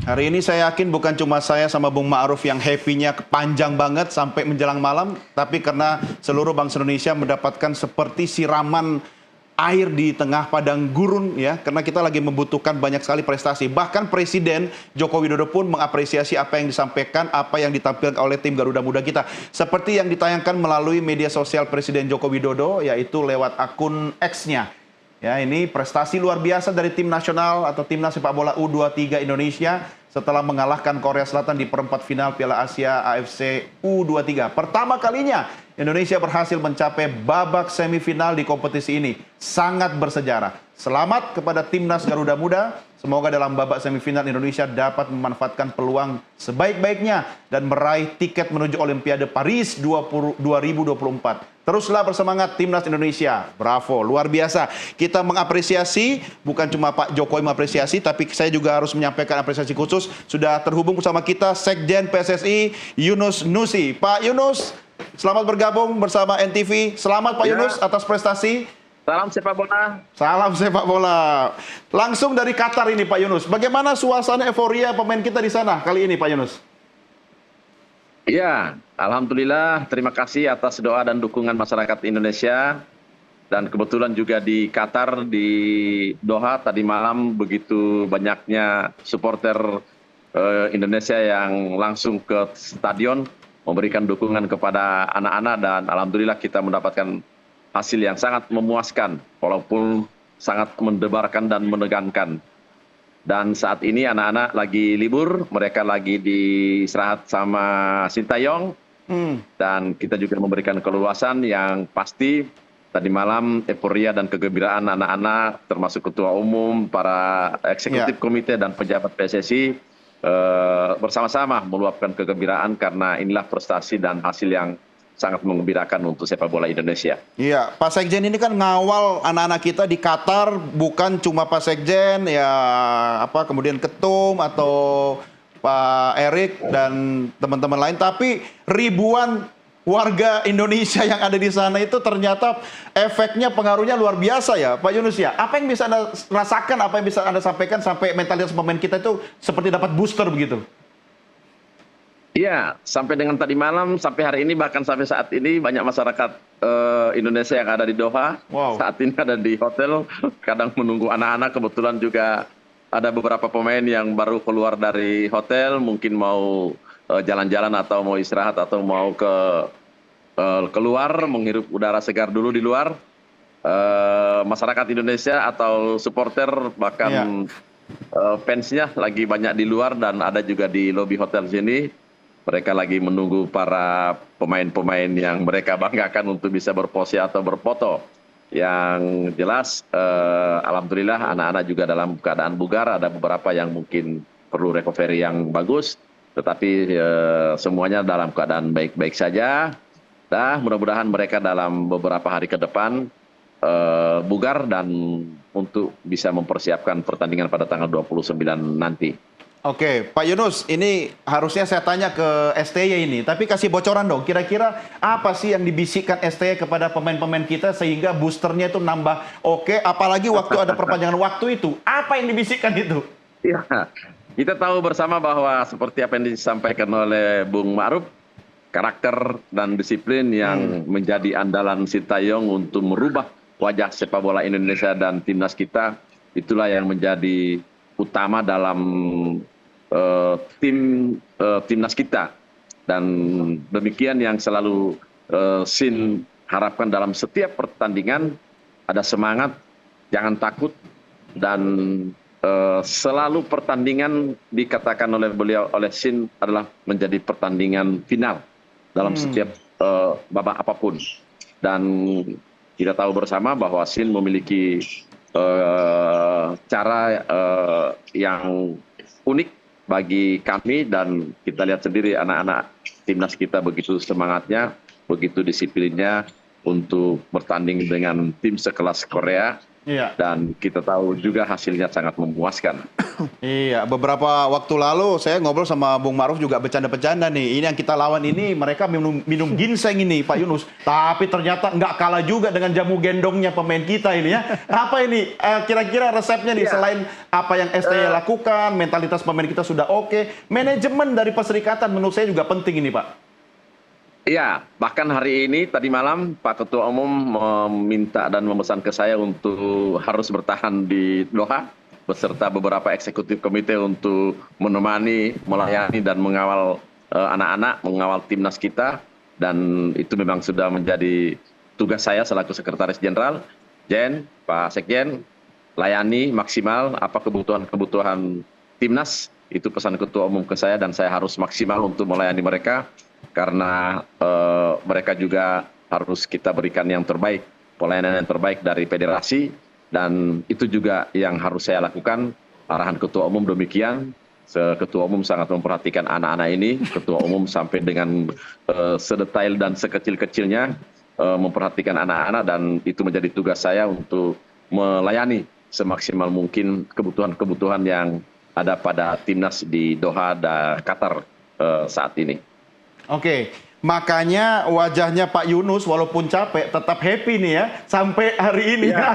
Hari ini saya yakin bukan cuma saya sama Bung Ma'ruf yang happy-nya panjang banget sampai menjelang malam, tapi karena seluruh bangsa Indonesia mendapatkan seperti siraman air di tengah padang gurun ya, karena kita lagi membutuhkan banyak sekali prestasi. Bahkan Presiden Joko Widodo pun mengapresiasi apa yang disampaikan, apa yang ditampilkan oleh tim Garuda Muda kita. Seperti yang ditayangkan melalui media sosial Presiden Joko Widodo, yaitu lewat akun X-nya. Ya, ini prestasi luar biasa dari tim nasional atau timnas sepak bola U23 Indonesia setelah mengalahkan Korea Selatan di perempat final Piala Asia AFC U23. Pertama kalinya Indonesia berhasil mencapai babak semifinal di kompetisi ini. Sangat bersejarah. Selamat kepada timnas Garuda Muda. Semoga dalam babak semifinal Indonesia dapat memanfaatkan peluang sebaik-baiknya dan meraih tiket menuju Olimpiade Paris 2024. Teruslah bersemangat timnas Indonesia. Bravo, luar biasa. Kita mengapresiasi, bukan cuma Pak Jokowi mengapresiasi, tapi saya juga harus menyampaikan apresiasi khusus. Sudah terhubung bersama kita Sekjen PSSI Yunus Nusi. Pak Yunus, selamat bergabung bersama NTV. Selamat Pak Yunus atas prestasi. Salam sepak bola. Salam sepak bola. Langsung dari Qatar ini Pak Yunus. Bagaimana suasana euforia pemain kita di sana kali ini Pak Yunus? Ya, alhamdulillah. Terima kasih atas doa dan dukungan masyarakat Indonesia. Dan kebetulan juga di Qatar, di Doha tadi malam begitu banyaknya supporter Indonesia yang langsung ke stadion memberikan dukungan kepada anak-anak, dan alhamdulillah kita mendapatkan hasil yang sangat memuaskan walaupun sangat mendebarkan dan menegangkan. Dan saat ini anak-anak lagi libur, mereka lagi diistirahat sama Sintayong. Dan kita juga memberikan keluasan yang pasti tadi malam euforia dan kegembiraan anak-anak termasuk ketua umum, para eksekutif komite dan pejabat PSSI bersama-sama meluapkan kegembiraan karena inilah prestasi dan hasil yang sangat menggembirakan untuk sepak bola Indonesia. Iya, Pak Sekjen ini kan ngawal anak-anak kita di Qatar, bukan cuma Pak Sekjen, ya apa kemudian Ketum atau Pak Erik dan teman-teman lain, tapi ribuan warga Indonesia yang ada di sana itu ternyata efeknya, pengaruhnya luar biasa ya Pak Yunus ya. Apa yang bisa Anda rasakan, apa yang bisa Anda sampaikan sampai mentalitas pemain kita itu seperti dapat booster begitu? Iya, sampai dengan tadi malam, sampai hari ini, bahkan sampai saat ini banyak masyarakat Indonesia yang ada di Doha. Saat ini ada di hotel, kadang menunggu anak-anak. Kebetulan juga ada beberapa pemain yang baru keluar dari hotel, mungkin mau jalan-jalan atau mau istirahat atau mau keluar menghirup udara segar dulu di luar. Masyarakat Indonesia atau supporter bahkan fansnya lagi banyak di luar, dan ada juga di lobi hotel sini. Mereka lagi menunggu para pemain-pemain yang mereka banggakan untuk bisa berpose atau berfoto. Yang jelas, alhamdulillah anak-anak juga dalam keadaan bugar. Ada beberapa yang mungkin perlu recovery yang bagus, tetapi semuanya dalam keadaan baik-baik saja. Nah, mudah-mudahan mereka dalam beberapa hari ke depan bugar dan untuk bisa mempersiapkan pertandingan pada tanggal 29 nanti. Oke, Pak Yunus, ini harusnya saya tanya ke STY ini, tapi kasih bocoran dong, kira-kira apa sih yang dibisikkan STY kepada pemain-pemain kita sehingga boosternya itu nambah oke, apalagi waktu ada perpanjangan waktu itu, apa yang dibisikkan itu? Ya, kita tahu bersama bahwa seperti apa yang disampaikan oleh Bung Ma'ruf, karakter dan disiplin yang menjadi andalan Sintayong untuk merubah wajah sepak bola Indonesia dan timnas kita, itulah yang menjadi utama dalam timnas kita. Dan demikian yang selalu Sin harapkan dalam setiap pertandingan, ada semangat, jangan takut, dan selalu pertandingan dikatakan oleh beliau, oleh Sin, adalah menjadi pertandingan final dalam setiap babak apapun. Dan kita tahu bersama bahwa Sin memiliki cara yang unik bagi kami, dan kita lihat sendiri anak-anak timnas kita begitu semangatnya, begitu disiplinnya untuk bertanding dengan tim sekelas Korea. Iya. Dan kita tahu juga hasilnya sangat memuaskan. Iya, beberapa waktu lalu saya ngobrol sama Bung Ma'ruf juga bercanda-bercanda nih. Ini yang kita lawan ini mereka minum ginseng ini Pak Yunus. Tapi ternyata nggak kalah juga dengan jamu gendongnya pemain kita ini ya. Apa ini kira-kira resepnya nih selain apa yang STY lakukan, mentalitas pemain kita sudah oke, manajemen dari perserikatan menurut saya juga penting ini Pak. Iya, bahkan hari ini tadi malam Pak Ketua Umum meminta dan memesan ke saya untuk harus bertahan di Doha beserta beberapa eksekutif komite untuk menemani, melayani dan mengawal anak-anak, mengawal timnas kita, dan itu memang sudah menjadi tugas saya selaku Sekretaris Jenderal. Jen, Pak Sekjen, layani maksimal apa kebutuhan timnas, itu pesan Ketua Umum ke saya dan saya harus maksimal untuk melayani mereka. Karena mereka juga harus kita berikan yang terbaik, pelayanan yang terbaik dari federasi, dan itu juga yang harus saya lakukan. Arahan Ketua Umum demikian. Ketua Umum sangat memperhatikan anak-anak ini. Ketua Umum sampai dengan sedetail dan sekecil-kecilnya memperhatikan anak-anak, dan itu menjadi tugas saya untuk melayani semaksimal mungkin kebutuhan-kebutuhan yang ada pada timnas di Doha dan Qatar saat ini. Oke, makanya wajahnya Pak Yunus walaupun capek tetap happy nih ya sampai hari ini. Ya,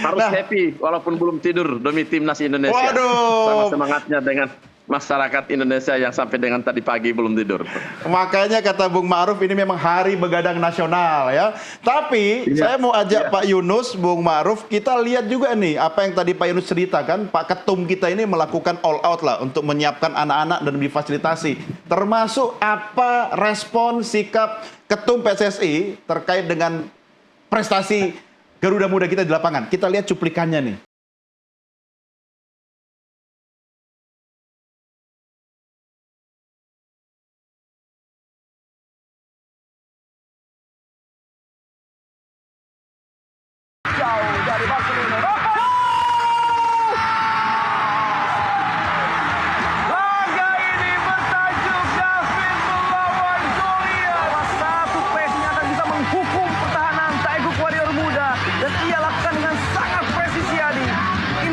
harus happy walaupun belum tidur demi timnas Indonesia. Waduh. Sama semangatnya dengan masyarakat Indonesia yang sampai dengan tadi pagi belum tidur. Makanya kata Bung Ma'ruf ini memang hari begadang nasional ya. Tapi saya mau ajak Pak Yunus, Bung Ma'ruf, kita lihat juga nih apa yang tadi Pak Yunus ceritakan. Pak Ketum kita ini melakukan all out lah untuk menyiapkan anak-anak dan difasilitasi. Termasuk apa respon sikap Ketum PSSI terkait dengan prestasi Garuda Muda kita di lapangan. Kita lihat cuplikannya nih. Jauh dari Barcelona. Laga ini bertajuk David melawan Goliat. Salah satu PS-nya akan bisa menghukum pertahanan Taeguk Warrior muda, dan ia lakukan dengan sangat presisi.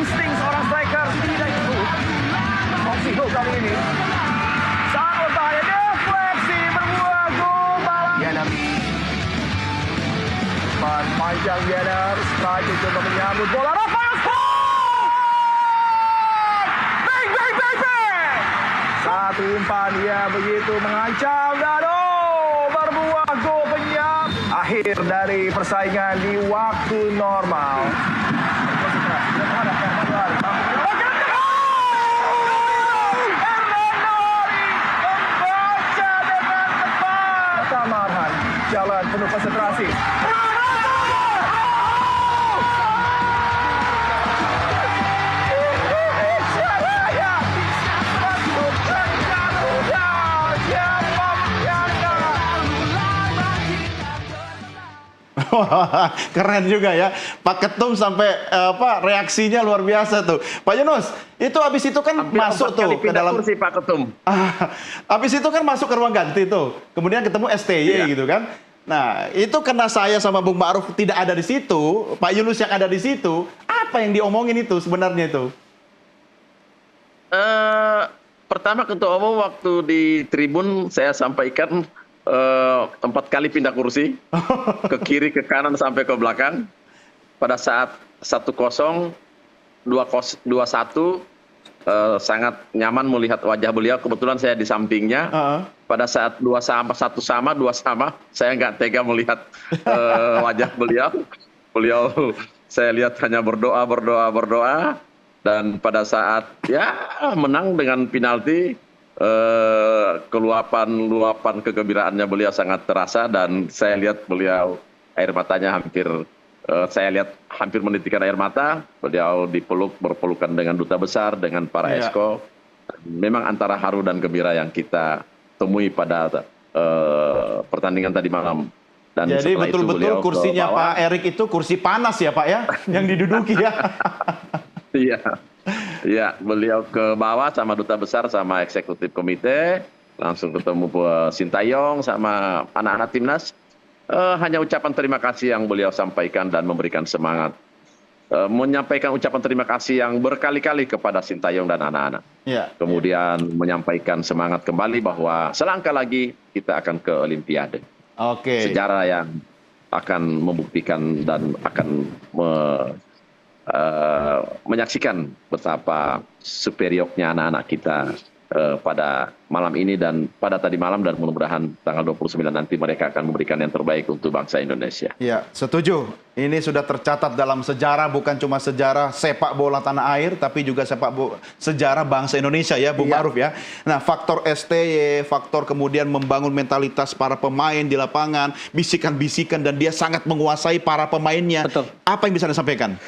Insting seorang striker tidak itu. Opsi gol kali ini sangat berbahaya, defleksi berbuah gol balas. Panjang Jenner, striker coba menyambut bola. Rafael bang, bang, bang, bang. Satu umpan, ia begitu mengancam dan berbuah gol penyam. Akhir dari persaingan di waktu normal. Membaca dengan tepat. Tamarhan, jalan penuh konsentrasi. Keren juga ya, Pak Ketum sampai reaksinya luar biasa tuh. Pak Yunus, itu habis itu kan masuk tuh ke dalam kursi Pak Ketum. Habis itu kan masuk ke ruang ganti tuh. Kemudian ketemu STY gitu kan. Nah, itu karena saya sama Bung Ma'ruf tidak ada di situ, Pak Yunus yang ada di situ, apa yang diomongin itu sebenarnya itu? Pertama Ketua Umum waktu di tribun saya sampaikan 4 kali pindah kursi ke kiri, ke kanan sampai ke belakang. Pada saat 1-0, 2-1 sangat nyaman melihat wajah beliau. Kebetulan saya di sampingnya. Pada saat 1 sama, saya nggak tega melihat wajah beliau. Beliau saya lihat hanya berdoa. Dan pada saat menang dengan penalti, luapan kegembiraannya beliau sangat terasa, dan saya lihat beliau air matanya hampir menitikkan air mata. Beliau berpelukan dengan duta besar, dengan para esko. Memang antara haru dan gembira yang kita temui pada pertandingan tadi malam. Dan jadi betul-betul kursinya Pak Erik itu kursi panas ya Pak ya, yang diduduki ya. Iya, beliau ke bawah sama duta besar sama eksekutif komite, langsung ketemu Sintayong sama anak-anak timnas. Hanya ucapan terima kasih yang beliau sampaikan dan memberikan semangat. menyampaikan ucapan terima kasih yang berkali-kali kepada Sintayong dan anak-anak. Kemudian menyampaikan semangat kembali bahwa selangkah lagi kita akan ke Olimpiade. Sejarah yang akan membuktikan dan akan menyaksikan betapa superiornya anak-anak kita pada malam ini dan pada tadi malam, dan mudah-mudahan tanggal 29 nanti mereka akan memberikan yang terbaik untuk bangsa Indonesia. Ya, setuju. Ini sudah tercatat dalam sejarah, bukan cuma sejarah sepak bola tanah air, tapi juga sejarah bangsa Indonesia ya, Bung Ma'ruf ya. Nah, faktor STY, faktor kemudian membangun mentalitas para pemain di lapangan, bisikan-bisikan, dan dia sangat menguasai para pemainnya. Betul. Apa yang bisa Anda sampaikan?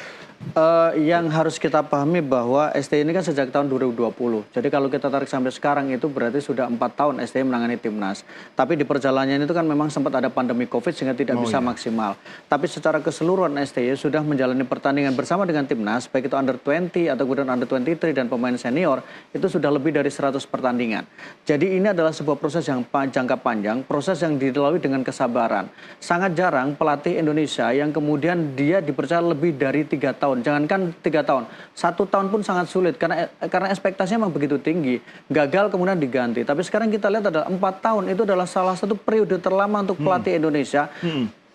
Yang harus kita pahami bahwa STY ini kan sejak tahun 2020. Jadi kalau kita tarik sampai sekarang itu berarti sudah 4 tahun STY menangani timnas. Tapi di perjalanannya itu kan memang sempat ada pandemi COVID sehingga tidak bisa maksimal. Tapi secara keseluruhan STY sudah menjalani pertandingan bersama dengan timnas, baik itu under 20 atau kemudian under 23 dan pemain senior, itu sudah lebih dari 100 pertandingan. Jadi ini adalah sebuah proses yang jangka panjang, proses yang dilalui dengan kesabaran. Sangat jarang pelatih Indonesia yang kemudian dia dipercaya lebih dari 3 tahun. Jangankan 3 tahun, 1 tahun pun sangat sulit karena ekspektasinya memang begitu tinggi. Gagal kemudian diganti. Tapi sekarang kita lihat adalah 4 tahun itu adalah salah satu periode terlama untuk pelatih Indonesia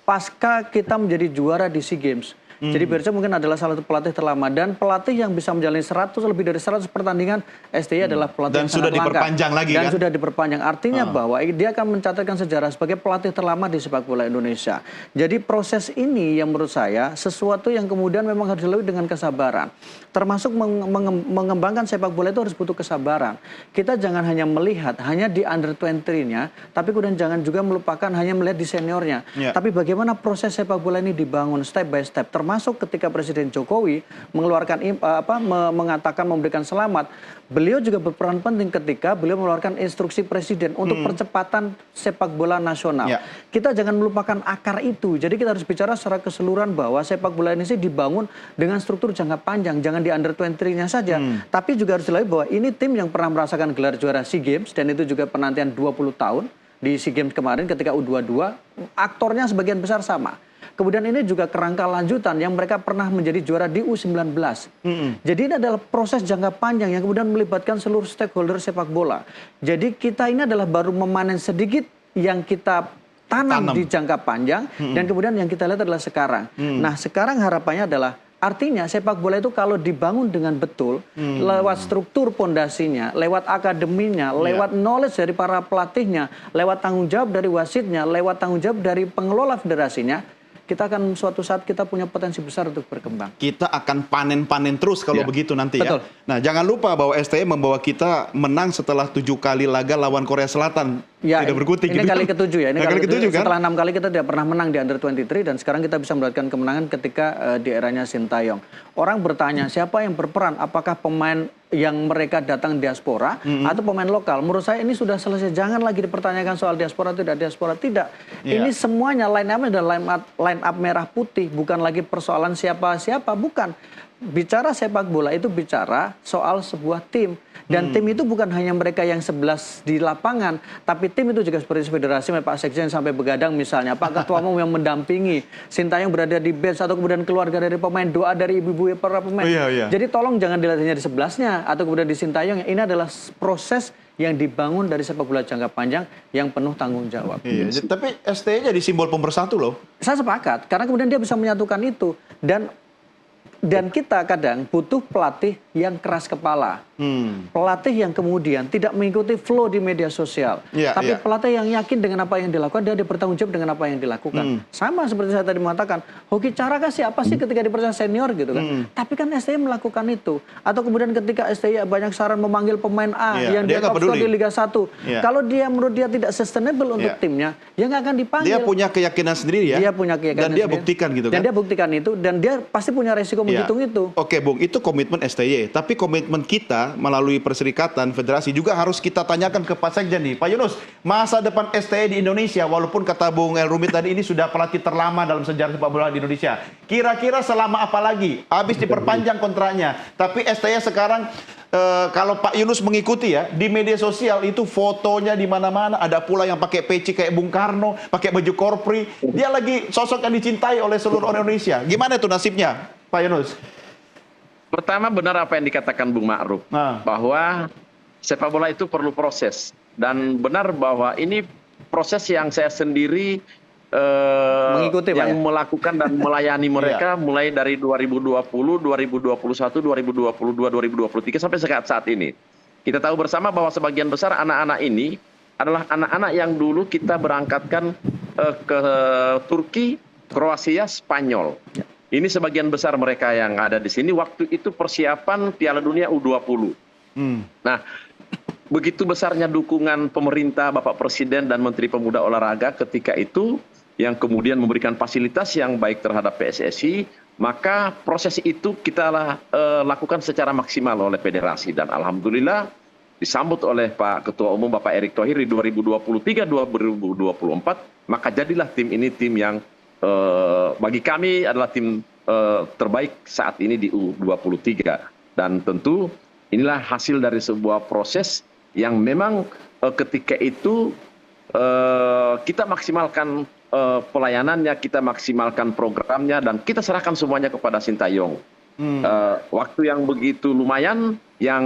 pasca kita menjadi juara di SEA Games. Jadi Birca mungkin adalah salah satu pelatih terlama, dan pelatih yang bisa menjalani lebih dari 100 pertandingan STY adalah pelatih dan yang sudah sangat diperpanjang langka. lagi Dan kan? sudah diperpanjang. Artinya bahwa dia akan mencatatkan sejarah sebagai pelatih terlama di sepak bola Indonesia. Jadi proses ini yang menurut saya sesuatu yang kemudian memang harus dilalui dengan kesabaran. Termasuk mengembangkan sepak bola itu harus butuh kesabaran. Kita jangan hanya melihat hanya di under 20-nya, tapi kemudian jangan juga melupakan hanya melihat di seniornya. Tapi bagaimana proses sepak bola ini dibangun step by step, termasuk ketika Presiden Jokowi mengeluarkan mengatakan memberikan selamat, beliau juga berperan penting ketika beliau mengeluarkan instruksi Presiden untuk percepatan sepak bola nasional. Kita jangan melupakan akar itu. Jadi kita harus bicara secara keseluruhan bahwa sepak bola Indonesia dibangun dengan struktur jangka panjang, jangan di under 20-nya saja. Tapi juga harus dilalui bahwa ini tim yang pernah merasakan gelar juara SEA Games, dan itu juga penantian 20 tahun di SEA Games kemarin ketika U22, aktornya sebagian besar sama. Kemudian ini juga kerangka lanjutan yang mereka pernah menjadi juara di U19. Jadi ini adalah proses jangka panjang yang kemudian melibatkan seluruh stakeholder sepak bola. Jadi kita ini adalah baru memanen sedikit yang kita tanam di jangka panjang, dan kemudian yang kita lihat adalah sekarang. Nah, sekarang harapannya adalah artinya sepak bola itu kalau dibangun dengan betul, lewat struktur pondasinya, lewat akademinya, lewat knowledge dari para pelatihnya, lewat tanggung jawab dari wasitnya, lewat tanggung jawab dari pengelola federasinya, kita akan suatu saat kita punya potensi besar untuk berkembang. Kita akan panen-panen terus kalau begitu nanti ya. Nah, jangan lupa bahwa STY membawa kita menang setelah 7 kali laga lawan Korea Selatan. Ya, tidak berkutik ini gitu. kali ke-7 ya. Ini kali ke-7 kan? Setelah 6 kali kita tidak pernah menang di under 23, dan sekarang kita bisa mendapatkan kemenangan ketika di eranya Sintayong. Orang bertanya, siapa yang berperan? Apakah pemain yang mereka datang diaspora atau pemain lokal? Menurut saya ini sudah selesai. Jangan lagi dipertanyakan soal diaspora tidak diaspora. Tidak. Ini semuanya line up adalah line up merah putih, bukan lagi persoalan siapa-siapa, bukan. Bicara sepak bola itu bicara soal sebuah tim. Dan tim itu bukan hanya mereka yang 11 di lapangan, tapi tim itu juga seperti federasi, Pak Sekjen sampai begadang misalnya, Pak Ketua Umum yang mendampingi, Sintayong berada di bench atau kemudian keluarga dari pemain, doa dari ibu-ibu para pemain. Jadi tolong jangan dilihat hanya di 11-nya atau kemudian di Sintayong. Ini adalah proses yang dibangun dari sepak bola jangka panjang yang penuh tanggung jawab. Tapi STY jadi simbol pemersatu loh. Saya sepakat, karena kemudian dia bisa menyatukan itu. Dan kita kadang butuh pelatih yang keras kepala. Pelatih yang kemudian tidak mengikuti flow di media sosial. Tapi pelatih yang yakin dengan apa yang dilakukan, dia bertanggung jawab dengan apa yang dilakukan. Sama seperti saya tadi mengatakan, hoki cara kasih apa sih ketika dipercaya senior gitu kan. Tapi kan STY melakukan itu. Atau kemudian ketika STY banyak saran memanggil pemain A yang dia top score di Liga 1. Kalau dia menurut dia tidak sustainable untuk timnya, ya nggak akan dipanggil. Dia punya keyakinan sendiri ya. Dia punya keyakinan dan dia sendiri. Buktikan gitu kan. Dan dia buktikan itu, dan dia pasti punya resiko menghitung itu. Oke Bung, itu komitmen STY. Tapi komitmen kita melalui perserikatan, federasi juga harus kita tanyakan ke Pak Sekjen nih. Pak Yunus, masa depan STY di Indonesia, walaupun kata Bung El Rumit tadi ini sudah pelatih terlama dalam sejarah sepak bola di Indonesia. Kira-kira selama apa lagi? Habis diperpanjang kontraknya. Tapi STY sekarang kalau Pak Yunus mengikuti ya, di media sosial itu fotonya di mana-mana. Ada pula yang pakai peci kayak Bung Karno, pakai baju korpri. Dia lagi sosok yang dicintai oleh seluruh orang Indonesia. Gimana itu nasibnya? Pak Yunus? Pertama, benar apa yang dikatakan Bung Ma'ruf, bahwa sepak bola itu perlu proses. Dan benar bahwa ini proses yang saya sendiri Mengikuti, Pak, yang ya? melakukan dan melayani mereka mulai dari 2020, 2021, 2022, 2023 sampai saat ini. Kita tahu bersama bahwa sebagian besar anak-anak ini adalah anak-anak yang dulu kita berangkatkan ke Turki, Kroasia, Spanyol. Ini sebagian besar mereka yang ada di sini waktu itu persiapan Piala Dunia U20. Nah, begitu besarnya dukungan pemerintah, Bapak Presiden dan Menteri Pemuda Olahraga ketika itu, yang kemudian memberikan fasilitas yang baik terhadap PSSI, maka proses itu kita lakukan secara maksimal oleh federasi. Dan alhamdulillah disambut oleh Pak Ketua Umum Bapak Erick Thohir di 2023-2024, maka jadilah tim ini tim yang bagi kami adalah tim terbaik saat ini di U23. Dan tentu inilah hasil dari sebuah proses yang memang ketika itu kita maksimalkan pelayanannya, kita maksimalkan programnya, dan kita serahkan semuanya kepada Sintayong. Waktu yang begitu lumayan, yang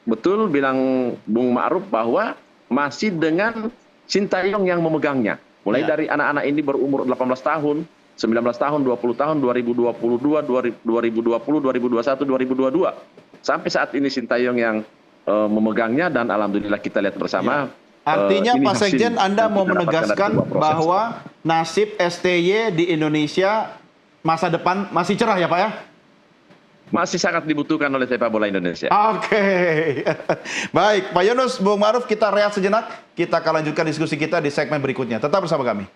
betul bilang Bung Ma'ruf bahwa masih dengan Sintayong yang memegangnya. Mulai dari anak-anak ini berumur 18 tahun, 19 tahun, 20 tahun, 2022, 2020, 2021, 2022. Sampai saat ini Sintayong yang memegangnya, dan alhamdulillah kita lihat bersama. Artinya ini Pak hasil Sekjen, Anda yang mau kita dapatkan dari menegaskan sebuah proses. bahwa nasib STY di Indonesia masa depan masih cerah ya Pak ya? Masih sangat dibutuhkan oleh sepak bola Indonesia. Oke. Baik, Pak Yunus, Bung Ma'ruf, kita rehat sejenak. Kita akan lanjutkan diskusi kita di segmen berikutnya. Tetap bersama kami.